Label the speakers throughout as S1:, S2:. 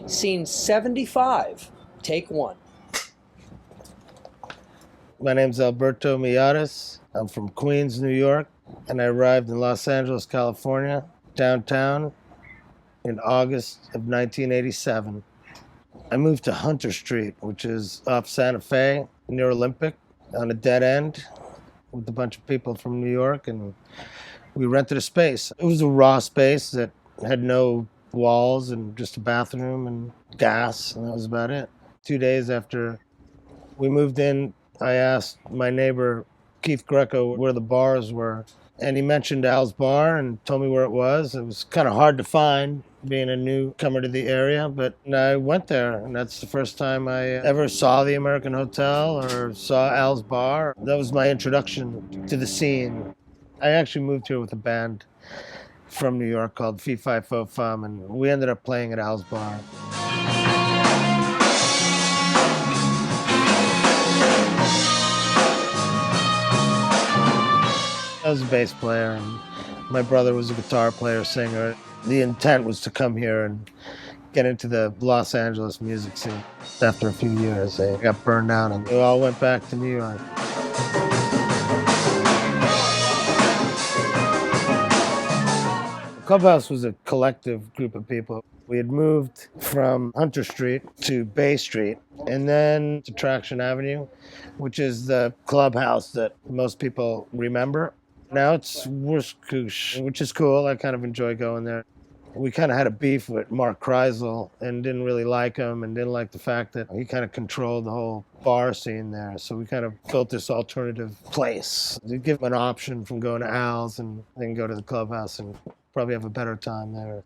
S1: Scene 75, take one.
S2: My name's Alberto Miyares. I'm from Queens, New York, and I arrived in Los Angeles, California, downtown, in August of 1987. I moved to Hunter Street, which is off Santa Fe, near Olympic, on a dead end with a bunch of people from New York, and we rented a space. It was a raw space that had no walls and just a bathroom and gas, and that was about it. 2 days after we moved in, I asked my neighbor, Keith Greco, where the bars were, and he mentioned Al's Bar and told me where it was. It was kind of hard to find, being a newcomer to the area, but I went there, and that's the first time I ever saw the American Hotel or saw Al's Bar. That was my introduction to the scene. I actually moved here with a band from New York called Fee Fi Fo Fum, and we ended up playing at Al's Bar. I was a bass player, and my brother was a guitar player, singer. The intent was to come here and get into the Los Angeles music scene. After a few years, they got burned out, and we all went back to New York. Clubhouse was a collective group of people. We had moved from Hunter Street to Bay Street and then to Traction Avenue, which is the clubhouse that most people remember. Now it's Wurstkoosh, which is cool. I kind of enjoy going there. We kind of had a beef with Mark Kreisel and didn't really like him and didn't like the fact that he kind of controlled the whole bar scene there. So we kind of built this alternative place to give him an option from going to Al's and then go to the clubhouse and probably have a better time there.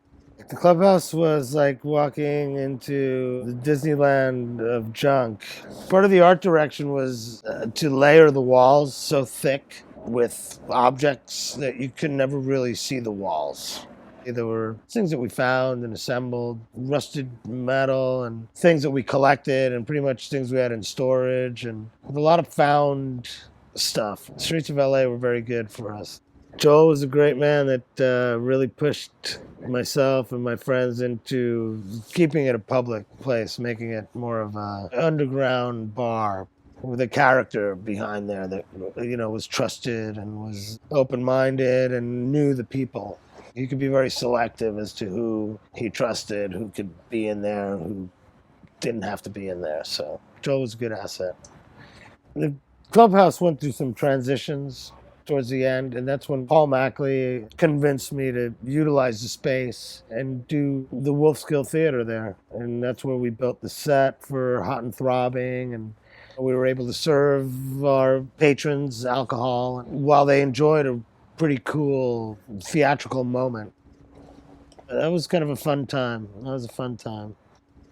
S2: The clubhouse was like walking into the Disneyland of junk. Part of the art direction was to layer the walls so thick with objects that you could never really see the walls. There were things that we found and assembled, rusted metal, and things that we collected, and pretty much things we had in storage, and a lot of found stuff. The streets of LA were very good for us. Joel was a great man that really pushed myself and my friends into keeping it a public place, making it more of an underground bar with a character behind there that, was trusted and was open-minded and knew the people. He could be very selective as to who he trusted, who could be in there, who didn't have to be in there. So Joel was a good asset. The clubhouse went through some transitions towards the end, and that's when Paul Mackley convinced me to utilize the space and do the Wolfskill Theater there. And that's where we built the set for Hot and Throbbing, and we were able to serve our patrons alcohol while they enjoyed a pretty cool theatrical moment. That was kind of a fun time.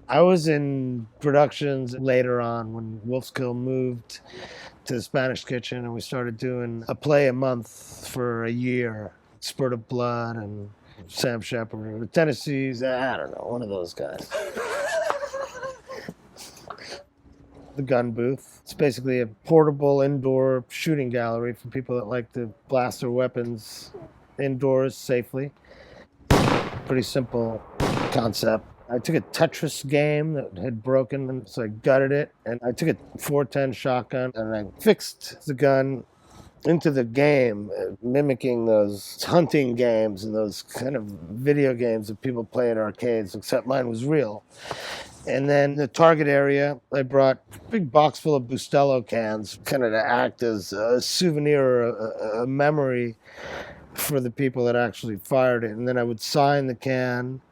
S2: I was in productions later on when Wolfskill moved to the Spanish Kitchen, and we started doing a play a month for a year. Spurt of Blood and Sam Shepard, the Tennessee's, I don't know, one of those guys. The Gun Booth. It's basically a portable indoor shooting gallery for people that like to blast their weapons indoors safely. Pretty simple concept. I took a Tetris game that had broken, and so I gutted it, and I took a 410 shotgun, and I fixed the gun into the game, mimicking those hunting games and those kind of video games that people play at arcades, except mine was real. And then the target area, I brought a big box full of Bustelo cans, kind of to act as a souvenir or a memory for the people that actually fired it. And then I would sign the can,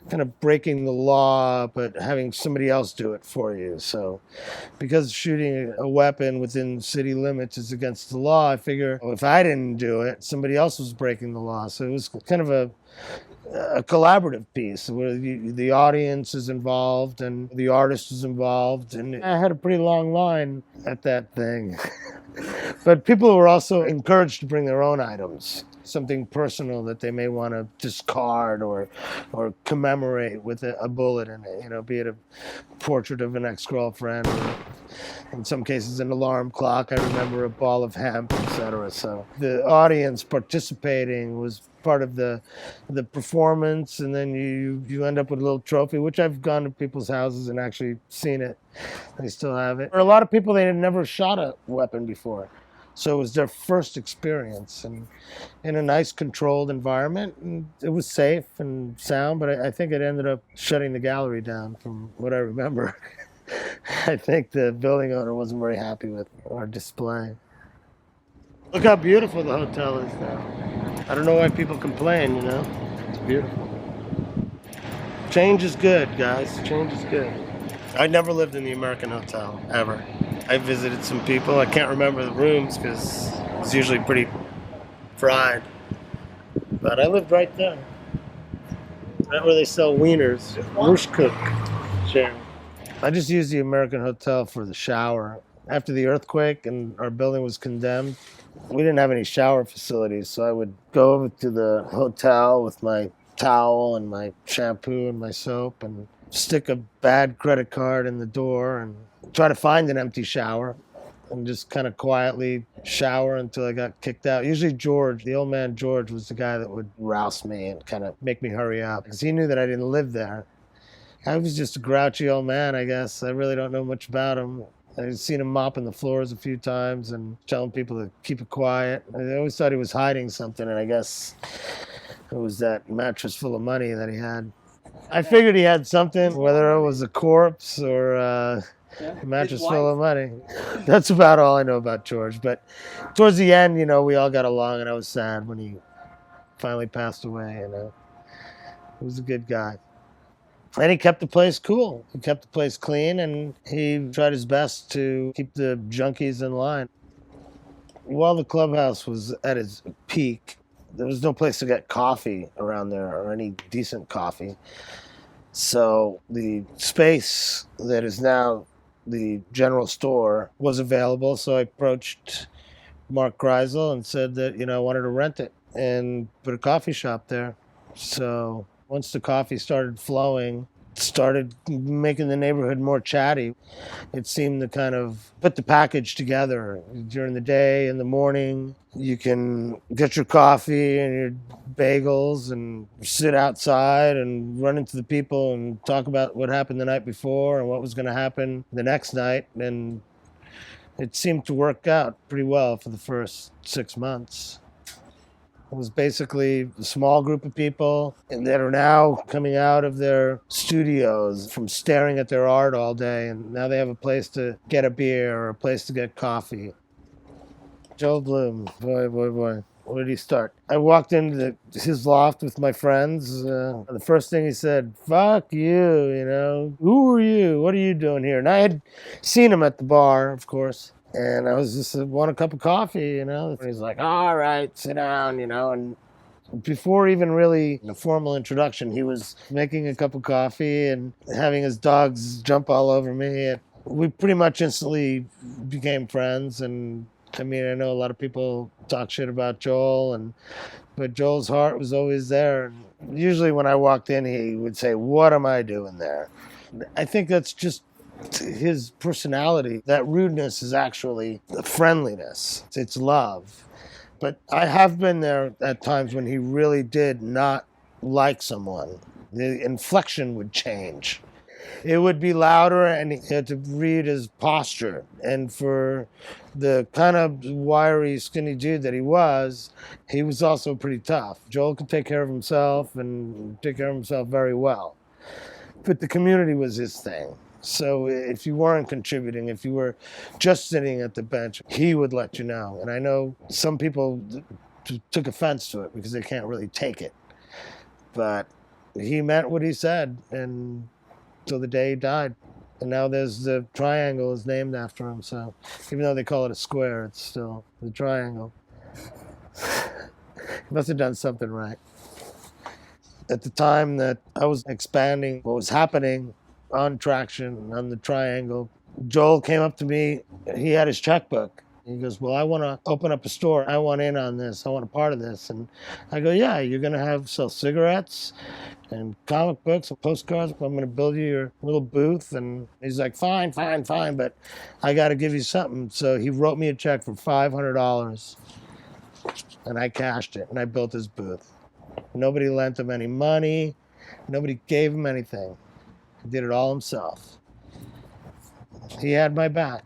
S2: kind of breaking the law, but having somebody else do it for you. So because shooting a weapon within city limits is against the law, I figure if I didn't do it, somebody else was breaking the law. So it was kind of a collaborative piece where the audience is involved and the artist is involved. And I had a pretty long line at that thing. But people were also encouraged to bring their own items. something personal that they may want to discard or commemorate with a bullet in it, you know, be it a portrait of an ex-girlfriend or in some cases an alarm clock. I remember a ball of hemp, etc. So the audience participating was part of the performance, and then you end up with a little trophy, which I've gone to people's houses and actually seen it. They still have it. For a lot of people, they had never shot a weapon before. So it was their first experience, and in a nice controlled environment. And it was safe and sound, but I think it ended up shutting the gallery down from what I remember. I think the building owner wasn't very happy with our display. Look how beautiful the hotel is now. I don't know why people complain, you know? It's beautiful. Change is good, guys. Change is good. I never lived in the American Hotel, ever. I visited some people. I can't remember the rooms because it's usually pretty fried. But I lived right there. Right where they sell wieners. Mushkuk. Sure. I just used the American Hotel for the shower. After the earthquake and our building was condemned, we didn't have any shower facilities, so I would go over to the hotel with my towel and my shampoo and my soap and stick a bad credit card in the door and try to find an empty shower and just kind of quietly shower until I got kicked out. Usually George, the old man George, was the guy that would rouse me and kind of make me hurry up because he knew that I didn't live there. I was just a grouchy old man, I guess. I really don't know much about him. I'd seen him mopping the floors a few times and telling people to keep it quiet. I always thought he was hiding something, and I guess it was that mattress full of money that he had. I figured he had something, whether it was a corpse or a mattress full of money. That's about all I know about George. But towards the end, you know, we all got along, and I was sad when he finally passed away. You know, he was a good guy. And he kept the place cool. He kept the place clean, and he tried his best to keep the junkies in line. While the Clubhouse was at its peak, there was no place to get coffee around there or any decent coffee. So the space that is now the general store was available. So I approached Mark Greisel and said that, you know, I wanted to rent it and put a coffee shop there. So once the coffee started flowing, started making the neighborhood more chatty. It seemed to kind of put the package together. During the day, in the morning, you can get your coffee and your bagels and sit outside and run into the people and talk about what happened the night before and what was going to happen the next night. And it seemed to work out pretty well for the first 6 months. It was basically a small group of people that are now coming out of their studios from staring at their art all day, and now they have a place to get a beer or a place to get coffee. Joel Bloom, boy. Where did he start? I walked into his loft with my friends. The first thing he said, "Fuck you, you know. Who are you? What are you doing here?" And I had seen him at the bar, of course. And I was just want a cup of coffee, you know. And he's like, "All right, sit down," you know. And before even really a formal introduction, he was making a cup of coffee and having his dogs jump all over me. We pretty much instantly became friends. And I mean, I know a lot of people talk shit about Joel, but Joel's heart was always there. And usually when I walked in, he would say, "What am I doing there?" I think that's just his personality. That rudeness is actually friendliness. It's love. But I have been there at times when he really did not like someone. The inflection would change. It would be louder, and he had to read his posture. And for the kind of wiry, skinny dude that he was also pretty tough. Joel could take care of himself and take care of himself very well. But the community was his thing. So if you weren't contributing, if you were just sitting at the bench, he would let you know. And I know some people took offense to it because they can't really take it. But he meant what he said, and till the day he died. And now there's the triangle is named after him. So even though they call it a square, it's still the triangle. He must have done something right. At the time that I was expanding what was happening on Traction, on the triangle, Joel came up to me. He had his checkbook, He goes, well, I want to open up a store. I want in on this. I want a part of this. And I go, yeah, you're going to sell cigarettes and comic books and postcards. I'm going to build you your little booth. And he's like, fine, but I got to give you something. So he wrote me a check for $500 and I cashed it and I built his booth. Nobody lent him any money. Nobody gave him anything. He did it all himself. He had my back.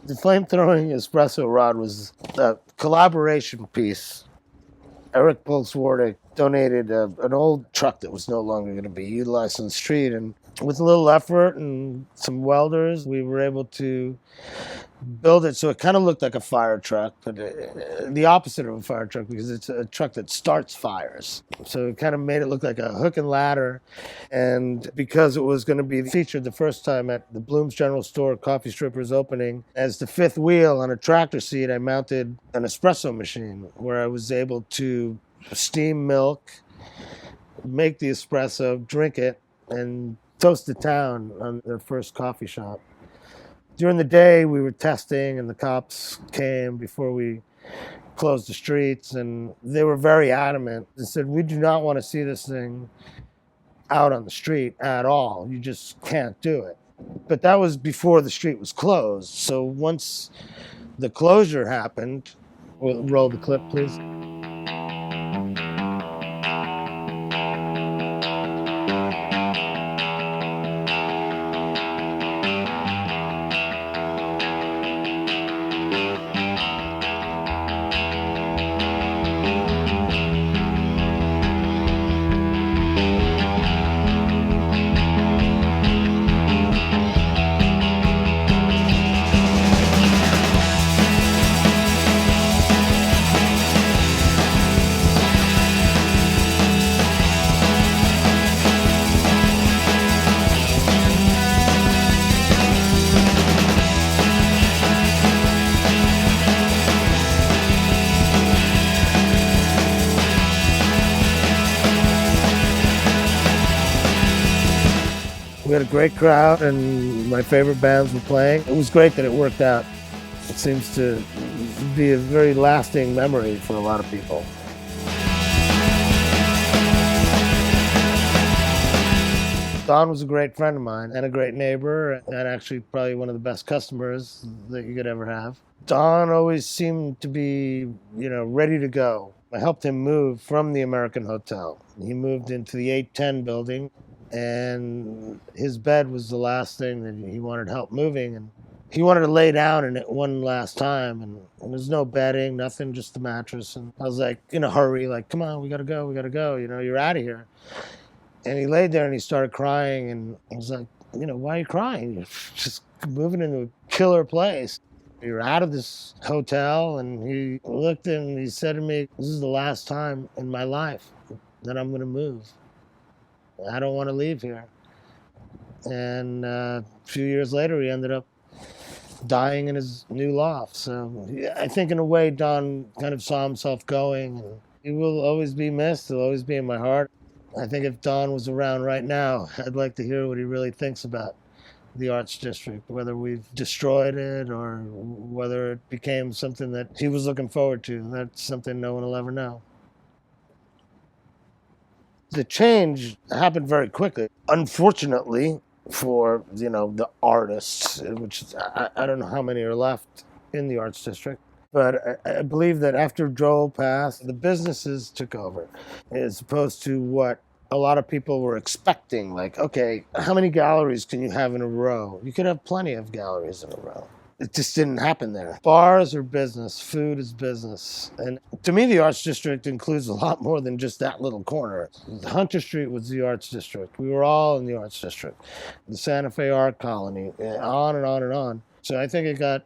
S2: The flamethrowing espresso rod was a collaboration piece. Eric Bolswardick donated an old truck that was no longer going to be utilized on the street. And with a little effort and some welders, we were able to build it so it kind of looked like a fire truck, but the opposite of a fire truck, because it's a truck that starts fires. So it kind of made it look like a hook and ladder. And because it was going to be featured the first time at the Bloom's General Store Coffee Strippers opening, as the fifth wheel on a tractor seat, I mounted an espresso machine where I was able to steam milk, make the espresso, drink it, and toast the town on their first coffee shop. During the day, we were testing, and the cops came before we closed the streets, and they were very adamant. They said, we do not want to see this thing out on the street at all. You just can't do it. But that was before the street was closed. So once the closure happened, we'll roll the clip, please. We had a great crowd, and my favorite bands were playing. It was great that it worked out. It seems to be a very lasting memory for a lot of people. Don was a great friend of mine and a great neighbor, and actually probably one of the best customers that you could ever have. Don always seemed to be, ready to go. I helped him move from the American Hotel. He moved into the 810 building, and his bed was the last thing that he wanted help moving. And he wanted to lay down in it one last time, and there's no bedding, nothing, just the mattress. And I was like, in a hurry, like, come on, we gotta go, you're out of here. And he laid there and he started crying, and I was like, why are you crying? You're just moving into a killer place. You're out of this hotel. And he looked and he said to me, this is the last time in my life that I'm gonna move. I don't want to leave here. And a few years later, he ended up dying in his new loft. So I think in a way, Don kind of saw himself going, and he will always be missed. He'll always be in my heart. I think if Don was around right now, I'd like to hear what he really thinks about the Arts District, whether we've destroyed it or whether it became something that he was looking forward to. That's something no one will ever know. The change happened very quickly. Unfortunately for, the artists, which I don't know how many are left in the Arts District, but I believe that after Joel passed, the businesses took over, as opposed to what a lot of people were expecting. Like, okay, how many galleries can you have in a row? You could have plenty of galleries in a row. It just didn't happen there. Bars are business, food is business. And to me, the Arts District includes a lot more than just that little corner. Hunter Street was the Arts District. We were all in the Arts District. The Santa Fe Art Colony, on and on and on. So I think it got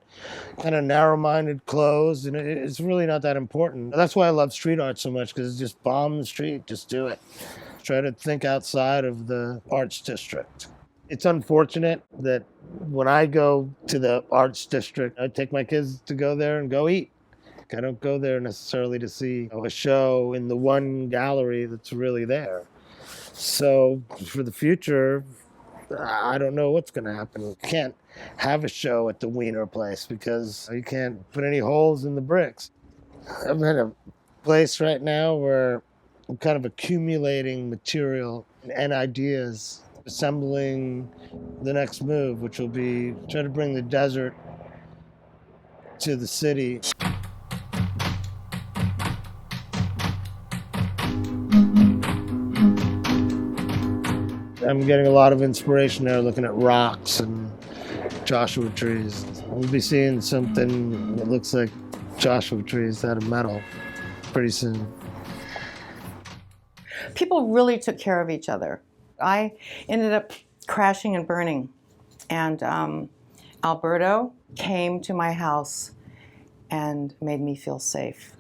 S2: kind of narrow-minded, closed, and it's really not that important. That's why I love street art so much, because it's just bomb the street, just do it. Try to think outside of the Arts District. It's unfortunate that when I go to the Arts District, I take my kids to go there and go eat. I don't go there necessarily to see a show in the one gallery that's really there. So for the future, I don't know what's going to happen. Can't have a show at the Wiener place because you can't put any holes in the bricks. I'm in a place right now where I'm kind of accumulating material and ideas, assembling the next move, which will be try to bring the desert to the city. I'm getting a lot of inspiration there looking at rocks and Joshua trees. We'll be seeing something that looks like Joshua trees out of metal pretty soon.
S3: People really took care of each other. I ended up crashing and burning, and Alberto came to my house and made me feel safe.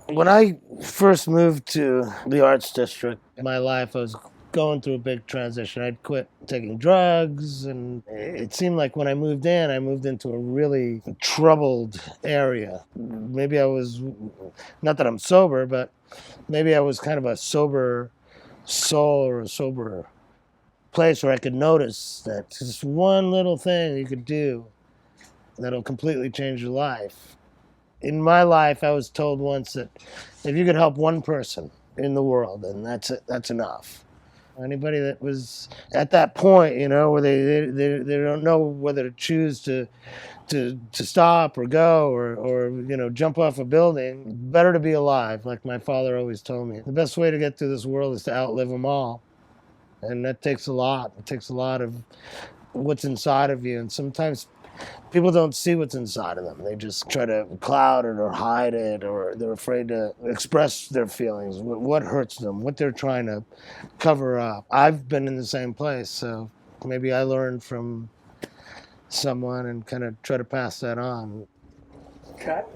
S2: When I first moved to the Arts District in my life, I was going through a big transition. I'd quit taking drugs, and it seemed like when I moved into a really troubled area. Maybe I was, not that I'm sober, but maybe I was kind of a sober soul or a sober place where I could notice that just one little thing you could do that'll completely change your life. In my life, I was told once that if you could help one person in the world, then that's enough. Anybody that was at that point, where they don't know whether to choose to stop or go or jump off a building, better to be alive, like my father always told me. The best way to get through this world is to outlive them all. And that takes a lot. It takes a lot of what's inside of you. And sometimes people don't see what's inside of them. They just try to cloud it or hide it, or they're afraid to express their feelings, what hurts them, what they're trying to cover up. I've been in the same place, so maybe I learned from someone and kind of try to pass that on.
S1: Cut.